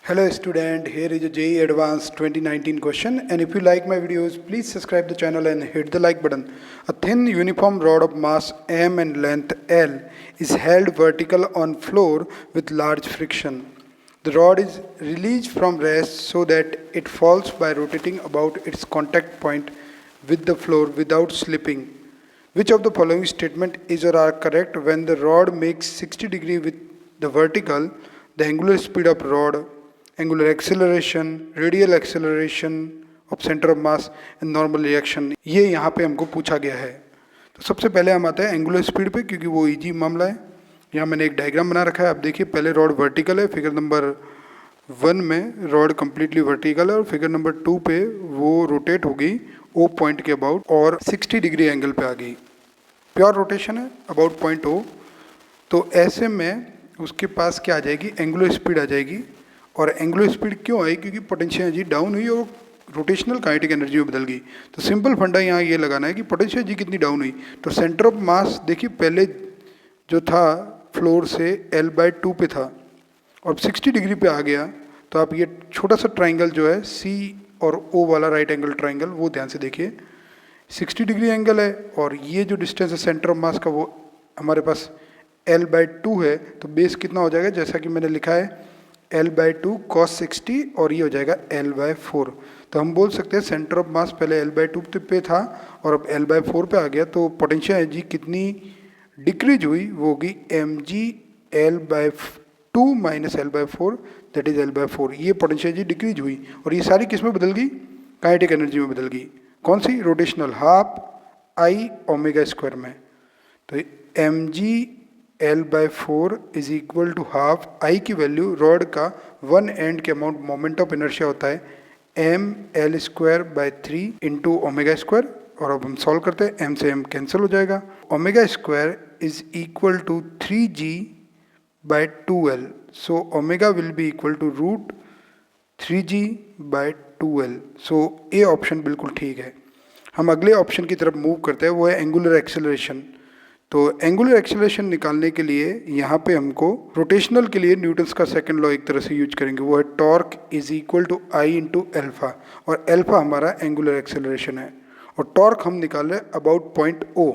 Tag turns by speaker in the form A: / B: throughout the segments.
A: Hello student, here is a JEE Advanced 2019 question, and if you like my videos, please subscribe the channel and hit the like button. A thin uniform rod of mass m and length L is held vertical on floor with large friction. The rod is released from rest so that it falls by rotating about its contact point with the floor without slipping. Which of the following statement is or are correct when the rod makes 60 degree with the vertical, the angular speed of rod, angular acceleration, radial acceleration of center of mass and normal reaction, ये यहाँ पे हमको पूछा गया है। तो सबसे पहले हम आते हैं एंगुलर स्पीड पे, क्योंकि वो इजी मामला है। यहाँ मैंने एक डायग्राम बना रखा है, आप देखिए पहले रॉड वर्टिकल है, फिगर नंबर 1 में रॉड कम्प्लीटली वर्टिकल है और फिगर नंबर 2 पे वो रोटेट हो गई ओ पॉइंट के अबाउट और 60 डिग्री एंगल पे आ गई। प्योर रोटेशन है अबाउट पॉइंट ओ। तो ऐसे में उसके पास क्या आ जाएगी, एंगुलर स्पीड आ जाएगी। और एंगुलर स्पीड क्यों आई, क्योंकि पोटेंशियल एनर्जी डाउन हुई और रोटेशनल काइनेटिक एनर्जी में बदल गई। तो सिंपल फंडा यहाँ ये लगाना है कि पोटेंशियल एनर्जी कितनी डाउन हुई। तो सेंटर ऑफ मास देखिए पहले जो था फ्लोर से L/2 पे था और 60 डिग्री पे आ गया। तो आप ये छोटा सा ट्राइंगल जो है C और O वाला राइट एंगल ट्राइंगल, वो ध्यान से देखिए। 60 डिग्री एंगल है और ये जो डिस्टेंस है सेंटर ऑफ मास का वो हमारे पास L/2 है। तो बेस कितना हो जाएगा, जैसा कि मैंने लिखा है L/2 cos 60 और ये हो जाएगा L/4। तो हम बोल सकते हैं सेंटर ऑफ मास पहले L/2 पे था और अब L/4 पे आ गया। तो पोटेंशियल एनर्जी कितनी डिक्रीज हुई, वो होगी mg L/2 minus L/4, that is L/4। ये पोटेंशियल एनर्जी डिक्रीज हुई और ये सारी किस में बदल गई, काइनेटिक एनर्जी में बदल गई। कौन सी, rotational, half I omega square में। तो mg L/4 is equal to half I की वैल्यू, रॉड का वन एंड के अमाउंट मोमेंट ऑफ इनर्शिया होता है mL²/3 इंटू ओमेगा स्क्वायर। और अब हम सॉल्व करते हैं, m से m कैंसिल हो जाएगा। Omega square is equal to 3g/2l। So omega will be equal to √3g/2l। So A option बिल्कुल ठीक है। हम अगले ऑप्शन की तरफ मूव करते हैं, वो है एंगुलर एक्सेलरेशन। तो एंगुलर एक्सेलरेशन निकालने के लिए यहाँ पे हमको रोटेशनल के लिए न्यूटन्स का सेकंड लॉ एक तरह से यूज करेंगे, वो है torque is equal to I into alpha. और एल्फा हमारा एंगुलर एक्सेलरेशन है और टॉर्क हम निकाल रहे हैं अबाउट पॉइंट ओ।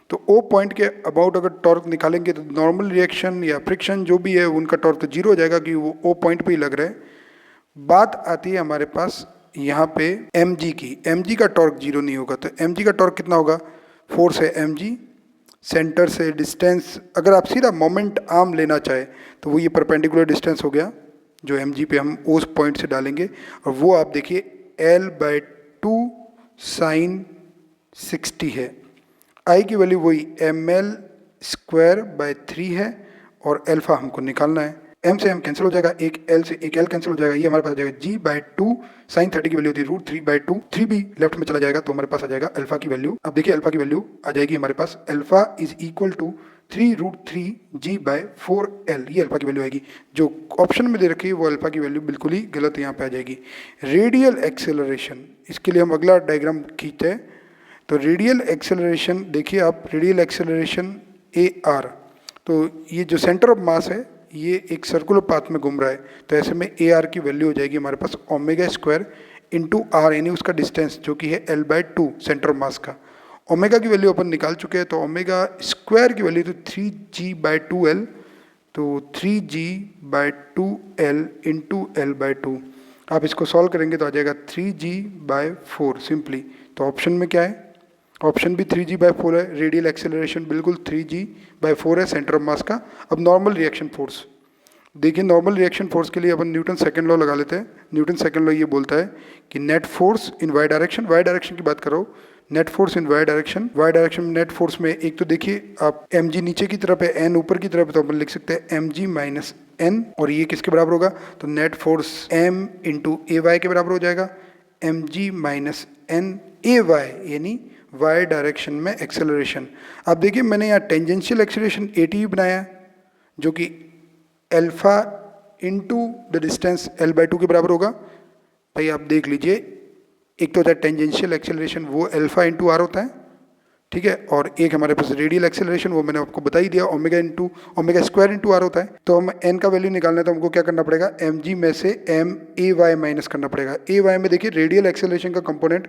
A: तो ओ पॉइंट के अबाउट अगर टॉर्क निकालेंगे तो नॉर्मल रिएक्शन या फ्रिक्शन जो भी है उनका टॉर्क तो जीरो हो जाएगा, क्योंकि वो ओ पॉइंट पर ही लग रहा है। बात आती है हमारे पास यहाँ पे mg की। mg का टॉर्क जीरो नहीं होगा, तो mg का टॉर्क कितना होगा, फोर्स है mg, सेंटर से डिस्टेंस, अगर आप सीधा मोमेंट आर्म लेना चाहे तो वो ये परपेंडिकुलर डिस्टेंस हो गया जो mg पे हम उस पॉइंट से डालेंगे। और वो आप देखिए L/2 sin 60 है। I की वैल्यू वही mL²/3 है और एल्फा हमको निकालना है। m से m कैंसिल हो जाएगा, एक l से एक l कैंसिल हो जाएगा, ये हमारे पास आ जाएगा g/2 sin 30 की वैल्यू होती है √3/2। 3 भी लेफ्ट में चला जाएगा तो हमारे पास आ जाएगा अल्फा की वैल्यू। अब देखिए अल्फा की वैल्यू आ जाएगी हमारे पास, alpha is equal to 3√3g/4l। ये अल्फा की वैल्यू आएगी। जो ऑप्शन में दे रखी है वो अल्फा की वैल्यू बिल्कुल ही गलत यहाँ पे आ जाएगी। रेडियल एक्सेलरेशन, इसके लिए हम अगला डायग्राम खींचते हैं। तो रेडियल एक्सेलरेशन देखिए आप, रेडियल एक्सेलरेशन AR। तो ये जो सेंटर ऑफ मास है ये एक सर्कुलर पाथ में घूम रहा है, तो ऐसे में AR की वैल्यू हो जाएगी हमारे पास ओमेगा स्क्वायर इंटू आर, यानी उसका डिस्टेंस जो कि है L/2 सेंटर ऑफ मास का। ओमेगा की वैल्यू अपन निकाल चुके हैं, तो ओमेगा स्क्वायर की वैल्यू तो 3g/2l, तो 3g/2l इंटू L/2। आप इसको सॉल्व करेंगे तो आ जाएगा 3g/4 सिंपली। तो ऑप्शन में क्या है, ऑप्शन भी 3g/4 है। रेडियल एक्सेलरेशन बिल्कुल 3g/4 है सेंटर ऑफ मास का। अब नॉर्मल रिएक्शन फोर्स देखिए, नॉर्मल रिएक्शन फोर्स के लिए अपन न्यूटन सेकंड लॉ लगा लेते हैं। न्यूटन सेकंड लॉ ये बोलता है कि net force in Y direction, Y direction की बात करो, net force in Y direction, Y direction में नेट फोर्स में एक तो देखिए आप mg नीचे की तरफ है, n ऊपर की तरफ है, तो अपन लिख सकते हैं mg माइनस n। और ये किसके बराबर होगा, तो net force m into ay के बराबर हो जाएगा, mg माइनस n ay, यानी वाई डायरेक्शन में एक्सेलरेशन। अब देखिए मैंने यहाँ टेंजेंशियल एक्सेलरेशन AT बनाया है, जो कि alpha into the distance L/2 के बराबर होगा। भाई आप देख लीजिए, एक तो होता है टेंजेंशियल एक्सेलरेशन, वो एल्फा इंटू आर होता है, ठीक है। और एक हमारे पास रेडियल एक्सेलरेशन, वो मैंने आपको बता ही दिया, ओमेगा स्क्वायर इंटू आर होता है। तो हम एन का वैल्यू निकालना है तो हमको क्या करना पड़ेगा, एम जी में से एम ए वाई माइनस करना पड़ेगा। ए वाई में देखिए रेडियल एक्सेलरेशन का कंपोनेंट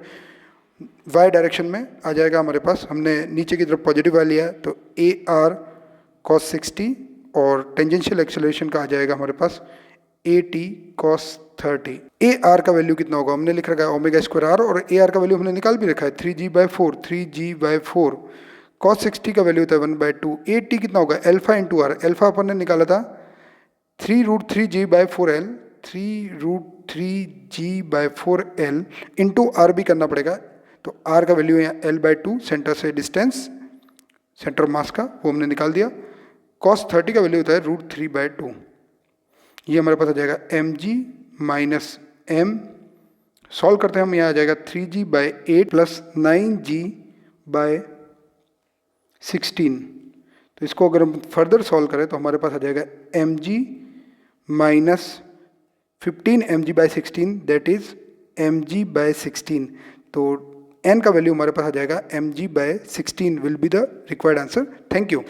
A: वाई डायरेक्शन में आ जाएगा हमारे पास, हमने नीचे की तरफ पॉजिटिव वाई लिया है, तो ए आर कॉस 60 और टेंजेंशियल एक्सेलरेशन का आ जाएगा हमारे पास A T cos 30। A R का वैल्यू कितना होगा, हमने लिख रखा है ओमेगा स्क्वायर आर, और ए आर का वैल्यू हमने निकाल भी रखा है 3g/4। कॉस 60 का वैल्यू होता है 1/2। ए टी कितना होगा, एल्फा इंटू आर, एल्फा अपन ने निकाला था 3√3g/4l, 3√3g/4l इंटू आर भी करना पड़ेगा। तो आर का वैल्यू है l/2, सेंटर से डिस्टेंस, सेंटर मास का, वो हमने निकाल दिया। कॉस 30 का वैल्यू होता है √3/2। ये हमारे पास आ जाएगा M G minus M, solve करते हैं हम, यहाँ आ जाएगा 3g/8 प्लस 9g/16। तो इसको अगर हम फर्दर सॉल्व करें तो हमारे पास आ जाएगा M G minus 15 mg/16, that is mg/16। तो n का वैल्यू हमारे पास आ जाएगा mg/16 will be the required answer. Thank you.